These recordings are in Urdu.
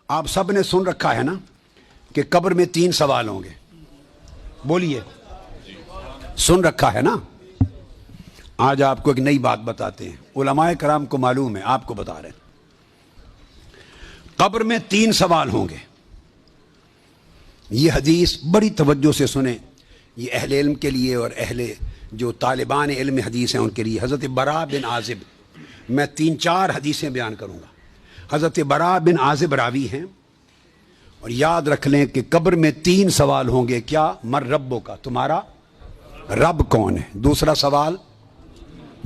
آپ سب نے سن رکھا ہے نا کہ قبر میں 3 سوال ہوں گے. بولیے, سن رکھا ہے نا؟ آج آپ کو ایک نئی بات بتاتے ہیں. علماء کرام کو معلوم ہے, آپ کو بتا رہے ہیں. قبر میں 3 سوال ہوں گے. یہ حدیث بڑی توجہ سے سنیں. یہ اہل علم کے لیے اور اہل جو طالبان علم حدیث ہیں ان کے لیے. حضرت براء بن عازب, میں 3-4 حدیثیں بیان کروں گا. حضرت براء بن عازب راوی ہیں, اور یاد رکھ لیں کہ قبر میں 3 سوال ہوں گے. کیا؟ من ربوں کا, تمہارا رب کون ہے. دوسرا سوال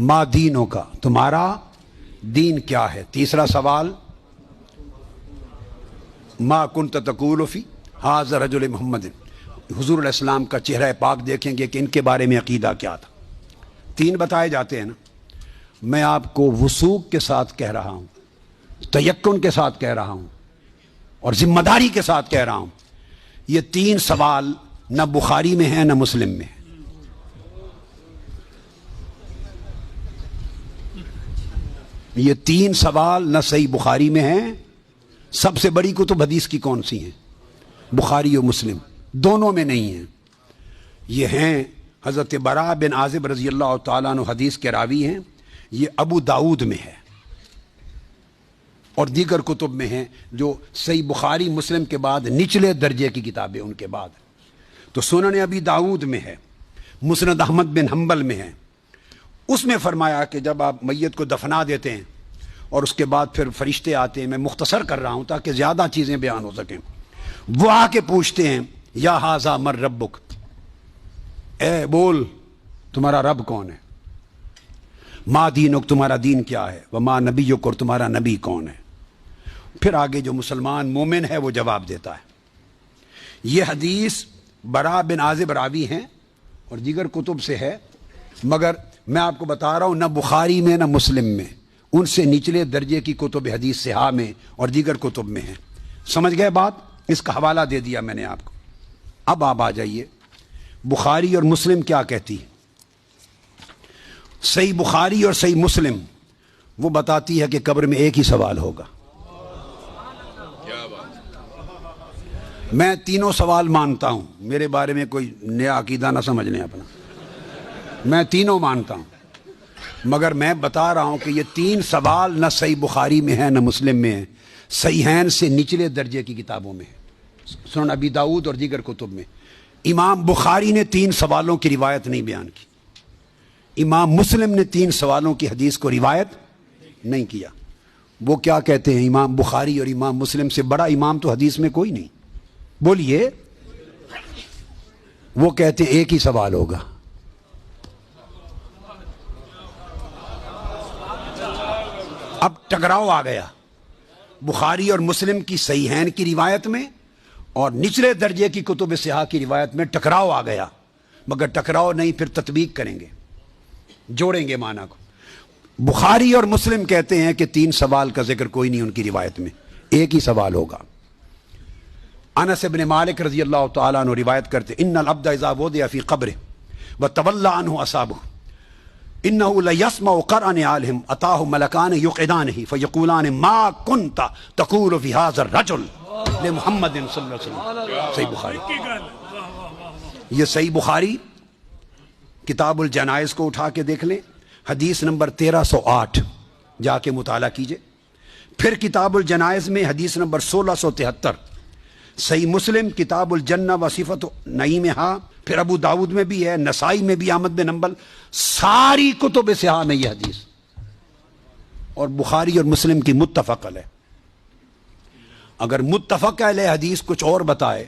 ما دینوں کا, تمہارا دین کیا ہے. تیسرا سوال ما کنت تقول فی ھذا رجل محمد, حضور علیہ السلام کا چہرہ پاک دیکھیں گے کہ ان کے بارے میں عقیدہ کیا تھا. 3 بتائے جاتے ہیں نا. میں آپ کو وثوق کے ساتھ کہہ رہا ہوں, تیقن کے ساتھ کہہ رہا ہوں, اور ذمہ داری کے ساتھ کہہ رہا ہوں, یہ 3 سوال نہ بخاری میں ہیں نہ مسلم میں ہیں. یہ 3 سوال نہ صحیح بخاری میں ہیں. سب سے بڑی کتب حدیث کی کون سی ہیں؟ بخاری و مسلم, دونوں میں نہیں ہیں. یہ ہیں حضرت براء بن عازب رضی اللہ تعالیٰ عنہ, حدیث کے راوی ہیں. یہ ابو داؤد میں ہے اور دیگر کتب میں ہیں جو صحیح بخاری مسلم کے بعد نچلے درجے کی کتابیں ان کے بعد. تو سنن ابی داؤد میں ہے, مسند احمد بن حنبل میں ہے. اس میں فرمایا کہ جب آپ میت کو دفنا دیتے ہیں اور اس کے بعد پھر فرشتے آتے ہیں, میں مختصر کر رہا ہوں تاکہ زیادہ چیزیں بیان ہو سکیں. وہ آ کے پوچھتے ہیں یا ھذا من ربک, اے بول تمہارا رب کون ہے. ما دینک, تمہارا دین کیا ہے. وما نبیک, اور تمہارا نبی کون ہے. پھر آگے جو مسلمان مومن ہے وہ جواب دیتا ہے. یہ حدیث براء بن عازب راوی ہیں اور دیگر کتب سے ہے, مگر میں آپ کو بتا رہا ہوں نہ بخاری میں نہ مسلم میں, ان سے نچلے درجے کی کتب حدیث صحاح میں اور دیگر کتب میں ہیں. سمجھ گئے بات؟ اس کا حوالہ دے دیا میں نے آپ کو. اب آپ آ جائیے, بخاری اور مسلم کیا کہتی ہے. صحیح بخاری اور صحیح مسلم وہ بتاتی ہے کہ قبر میں ایک ہی سوال ہوگا. میں 3 سوال مانتا ہوں, میرے بارے میں کوئی نیا عقیدہ نہ سمجھ لیں اپنا. میں 3 مانتا ہوں, مگر میں بتا رہا ہوں کہ یہ 3 سوال نہ صحیح بخاری میں ہے نہ مسلم میں ہے, صحیحین سے نچلے درجے کی کتابوں میں ہے, سنن ابی داؤد اور دیگر کتب میں. امام بخاری نے 3 سوالوں کی روایت نہیں بیان کی. امام مسلم نے 3 سوالوں کی حدیث کو روایت نہیں کیا. وہ کیا کہتے ہیں, امام بخاری اور امام مسلم سے بڑا امام تو حدیث میں کوئی نہیں. بولیے. وہ کہتے ہیں ایک ہی سوال ہوگا. اب ٹکراؤ آ گیا بخاری اور مسلم کی صحیحین کی روایت میں اور نچلے درجے کی کتب صحاح کی روایت میں ٹکراؤ آ گیا. مگر ٹکراؤ نہیں, پھر تطبیق کریں گے, جوڑیں گے معنی کو. بخاری اور مسلم کہتے ہیں کہ 3 سوال کا ذکر کوئی نہیں ان کی روایت میں, ایک ہی سوال ہوگا. انس بن مالک رضی اللہ تعالیٰ عنہ روایت کرتے, ان العبد اذا وضع فی قبرہ وتولی عنہ اصحابہ انه لیسمع قرع نعالہم اتاہ ملکان یقعدانہ فیقولان ما کنت تقول فی ھذا الرجل لمحمد صلی اللہ علیہ وسلم. صحیح بخاری. یہ صحیح بخاری کتاب الجنائز کو اٹھا کے دیکھ لیں, حدیث نمبر 1308 جا کے مطالعہ کیجئے. پھر کتاب الجنائز میں حدیث نمبر 1673. صحیح مسلم کتاب الجنہ و صفت نعیمہا, پھر ابو داؤد میں بھی ہے, نسائی میں بھی, احمد بن حنبل, ساری کتب صحاح میں یہ حدیث. اور بخاری اور مسلم کی متفق علیہ. اگر متفق علیہ حدیث کچھ اور بتائے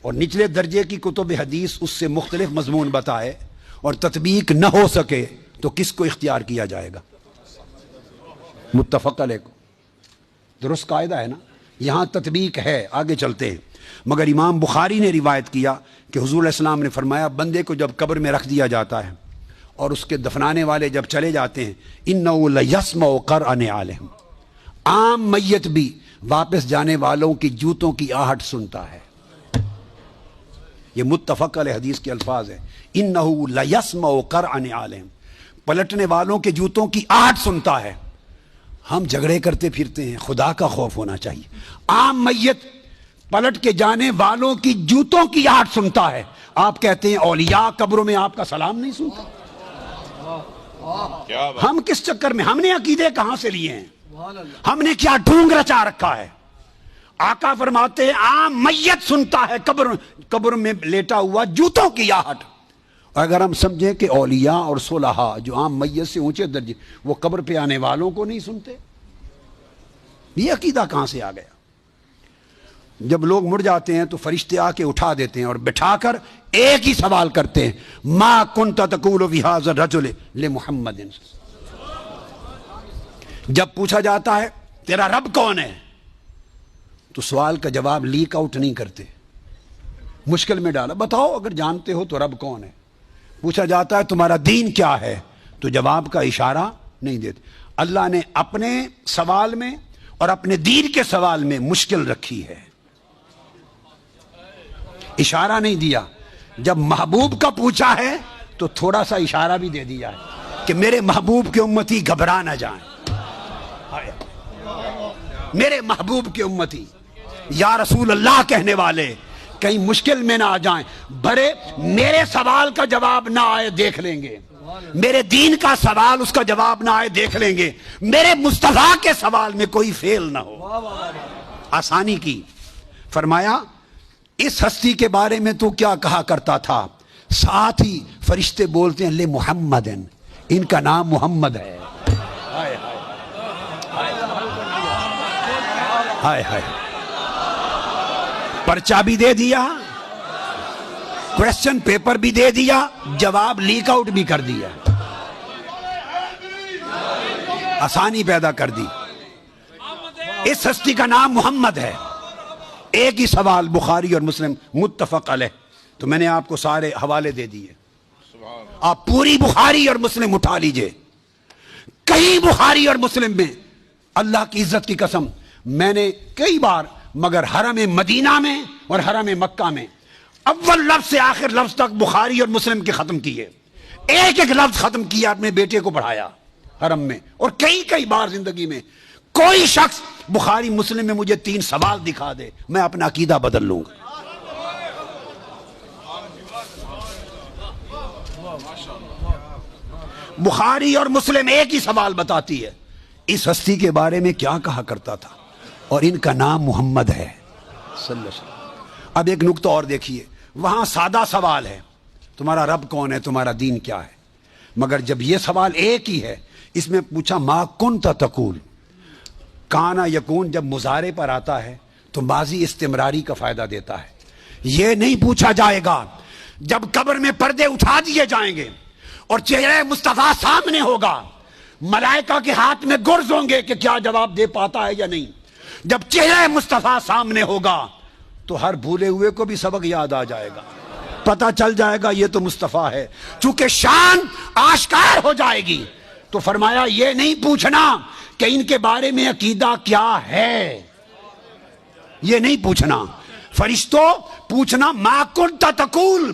اور نچلے درجے کی کتب حدیث اس سے مختلف مضمون بتائے اور تطبیق نہ ہو سکے تو کس کو اختیار کیا جائے گا؟ متفق علیہ کو. درست قاعدہ ہے نا. یہاں تطبیق ہے, آگے چلتے ہیں. مگر امام بخاری نے روایت کیا کہ حضور علیہ السلام نے فرمایا بندے کو جب قبر میں رکھ دیا جاتا ہے اور اس کے دفنانے والے جب چلے جاتے ہیں, انہ لیسمع قرع نعالہم, عام میت بھی واپس جانے والوں کی جوتوں کی آہٹ سنتا ہے. یہ متفق علیہ حدیث کے الفاظ ہیں, انہ لیسمع قرع نعالہم, پلٹنے والوں کے جوتوں کی آہٹ سنتا ہے. ہم جھگڑے کرتے پھرتے ہیں. خدا کا خوف ہونا چاہیے. عام میت پلٹ کے جانے والوں کی جوتوں کی آہٹ سنتا ہے. آپ کہتے ہیں اولیاء قبروں میں آپ کا سلام نہیں سنتا. ہم کس چکر میں؟ ہم نے عقیدے کہاں سے لیے ہیں؟ ہم نے کیا ڈھونگ رچا رکھا ہے؟ آقا فرماتے ہیں عام میت سنتا ہے قبر میں لیٹا ہوا جوتوں کی آہٹ. اگر ہم سمجھیں کہ اولیاء اور صلحاء جو عام میت سے اونچے درجے وہ قبر پہ آنے والوں کو نہیں سنتے، یہ عقیدہ کہاں سے آ گیا؟ جب لوگ مر جاتے ہیں تو فرشتے آ کے اٹھا دیتے ہیں اور بٹھا کر ایک ہی سوال کرتے ہیں، ما کنت تقول فی ھذا الرجل لمحمد. جب پوچھا جاتا ہے تیرا رب کون ہے تو سوال کا جواب لیک آؤٹ نہیں کرتے، مشکل میں ڈالا. بتاؤ اگر جانتے ہو تو رب کون ہے. پوچھا جاتا ہے تمہارا دین کیا ہے تو جواب کا اشارہ نہیں دیتے. اللہ نے اپنے سوال میں اور اپنے دین کے سوال میں مشکل رکھی ہے، اشارہ نہیں دیا. جب محبوب کا پوچھا ہے تو تھوڑا سا اشارہ بھی دے دیا ہے کہ میرے محبوب کے امتی گھبرا نہ جائیں. میرے محبوب کے امتی یا رسول اللہ کہنے والے کہیں مشکل میں نہ آ جائیں. بھرے میرے سوال کا جواب نہ آئے دیکھ لیں گے، میرے دین کا سوال اس کا جواب نہ آئے دیکھ لیں گے، میرے مصطفیٰ کے سوال میں کوئی فیل نہ ہو. آسانی کی. فرمایا اس ہستی کے بارے میں تو کیا کہا کرتا تھا؟ ساتھ ہی فرشتے بولتے ہیں لے محمد، ان کا نام محمد ہے. ہائے ہائے. پرچہ بھی دے دیا، کویسچن پیپر بھی دے دیا، جواب لیک آؤٹ بھی کر دیا، آسانی پیدا کر دی. اس ہستی کا نام محمد ہے. ایک ہی سوال بخاری اور مسلم متفق علیہ. تو میں نے آپ کو سارے حوالے دے دیے، آپ پوری بخاری اور مسلم اٹھا لیجئے. کئی بخاری اور مسلم میں اللہ کی عزت کی قسم میں نے کئی بار، مگر حرم مدینہ میں اور حرم مکہ میں اول لفظ سے آخر لفظ تک بخاری اور مسلم کے ختم کیے. ایک ایک لفظ ختم کیا، اپنے بیٹے کو پڑھایا حرم میں. اور کئی بار زندگی میں کوئی شخص بخاری مسلم میں مجھے 3 سوال دکھا دے، میں اپنا عقیدہ بدل لوں گا. بخاری اور مسلم ایک ہی سوال بتاتی ہے، اس ہستی کے بارے میں کیا کہا کرتا تھا اور ان کا نام محمد ہے صلی اللہ علیہ وسلم. اب ایک نقطہ اور دیکھیے، وہاں سادہ سوال ہے تمہارا رب کون ہے، تمہارا دین کیا ہے. مگر جب یہ سوال ایک ہی ہے، اس میں پوچھا ما کنت تقول. کانا یکون جب مضارع پر آتا ہے تو ماضی استمراری کا فائدہ دیتا ہے. یہ نہیں پوچھا جائے گا جب قبر میں پردے اٹھا دیے جائیں گے اور چہرہ مصطفیٰ سامنے ہوگا، ملائکہ کے ہاتھ میں گرز ہوں گے کہ کیا جواب دے پاتا ہے یا نہیں. جب چہرہ مصطفیٰ سامنے ہوگا تو ہر بھولے ہوئے کو بھی سبق یاد آ جائے گا، پتہ چل جائے گا یہ تو مصطفیٰ ہے. چونکہ شان آشکار ہو جائے گی تو فرمایا یہ نہیں پوچھنا کہ ان کے بارے میں عقیدہ کیا ہے، یہ نہیں پوچھنا. فرشتوں پوچھنا ما کنت تقول.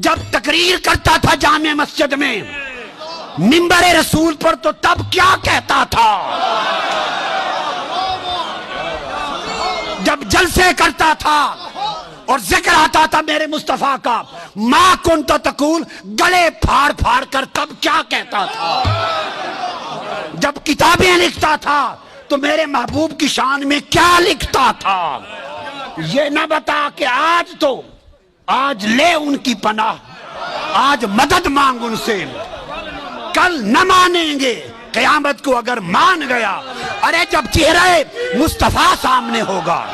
جب تقریر کرتا تھا جامع مسجد میں منبر رسول پر تو تب کیا کہتا تھا؟ جب جلسے کرتا تھا اور ذکر آتا تھا میرے مصطفیٰ کا، ما کنت تقول، گلے پھاڑ پھاڑ کر تب کیا کہتا تھا؟ جب کتابیں لکھتا تھا تو میرے محبوب کی شان میں کیا لکھتا تھا؟ یہ نہ بتا کہ آج لے ان کی پناہ، آج مدد مانگ ان سے، کل نہ مانیں گے، قیامت کو اگر مان گیا. ارے جب چہرہ مصطفیٰ سامنے ہوگا،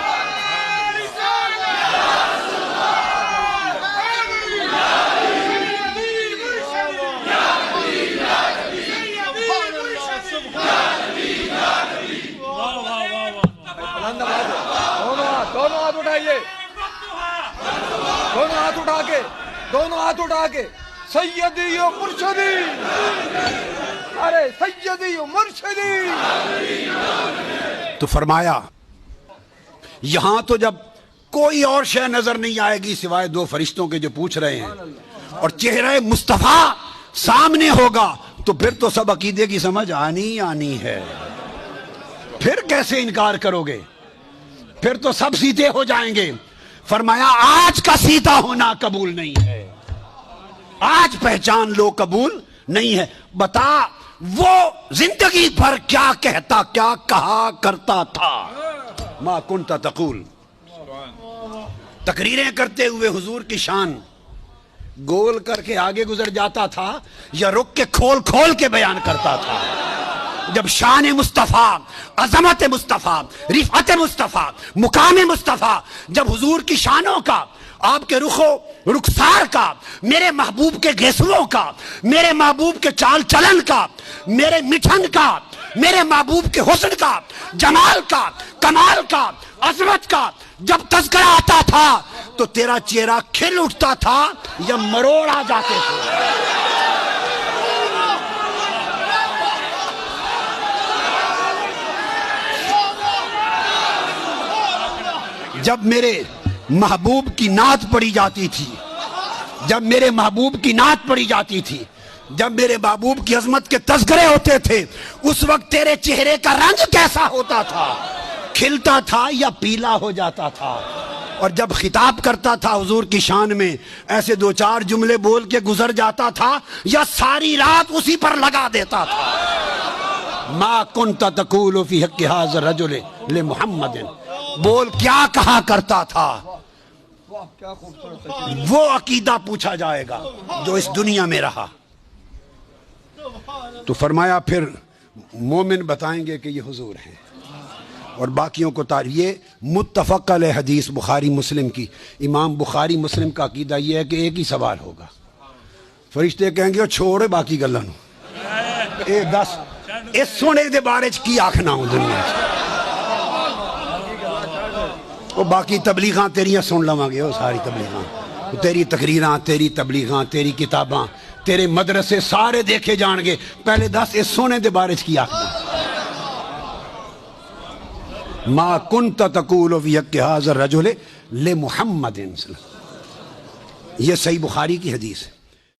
دونوں ہاتھ اٹھا کے سیدی و مرشدی، ارے سیدی و مرشدی. تو فرمایا یہاں تو جب کوئی اور شے نظر نہیں آئے گی سوائے 2 فرشتوں کے جو پوچھ رہے ہیں، اور چہرہ مصطفیٰ سامنے ہوگا تو پھر تو سب عقیدے کی سمجھ آنی ہے. پھر کیسے انکار کرو گے؟ پھر تو سب سیدھے ہو جائیں گے۔ فرمایا آج کا سیدھا ہونا قبول نہیں ہے، آج پہچان لو قبول نہیں ہے۔ بتا وہ زندگی بھر کیا کہتا، کیا کہا کرتا تھا؟ ما کنت تقول، تقریریں کرتے ہوئے حضور کی شان گول کر کے آگے گزر جاتا تھا یا رک کے کھول کھول کے بیان کرتا تھا؟ جب شان مصطفیٰ، عظمت مصطفیٰ، رفعت مصطفیٰ، مقام مصطفیٰ، جب حضور کی شانوں کا، آپ کے رخ و رخسار کا، میرے محبوب کے گیسوؤں کا، میرے محبوب کے چال چلن کا، میرے مٹھن کا، میرے محبوب کے حسن کا، جمال کا، کمال کا، عظمت کا جب تذکرہ آتا تھا تو تیرا چہرہ کھل اٹھتا تھا یا مروڑ آ جاتے تھے؟ جب میرے محبوب کی نعت پڑھی جاتی تھی، جب میرے محبوب کی نعت پڑھی جاتی تھی، جب میرے محبوب کی عظمت کے تذکرے ہوتے تھے، اس وقت تیرے چہرے کا رنگ کیسا ہوتا تھا؟ کھلتا تھا یا پیلا ہو جاتا تھا؟ اور جب خطاب کرتا تھا حضور کی شان میں، ایسے دو چار جملے بول کے گزر جاتا تھا یا ساری رات اسی پر لگا دیتا تھا؟ ما کنت تقول فی حق ھذا الرجل لمحمد، بول کیا کہا کرتا تھا؟ واہ کیا خوبصورت ہے۔ وہ عقیدہ پوچھا جائے گا جو اس دنیا میں رہا۔ تو فرمایا پھر مومن بتائیں گے کہ یہ حضور ہیں، اور باقیوں کو یہ متفق علیہ حدیث بخاری مسلم کی، امام بخاری مسلم کا عقیدہ یہ ہے کہ ایک ہی سوال ہوگا، فرشتے کہیں گے چھوڑے باقی گلاں نو، اے دس اس سونے دے بارے چ کی آکھنا ہوں دنیا چ، وہ باقی تبلیغاں تیریاں سن لواں گے، وہ ساری تبلیغاں، تیری تقریراں، تیری تبلیغاں، تیری کتاباں، تیرے مدرسے سارے دیکھے جان گے، پہلے دس اس سونے دے بارے چ کی آکھنا؟ ما کنت تقول فی حق ھذا الرجل لمحمد، یہ صحیح بخاری کی حدیث ہے۔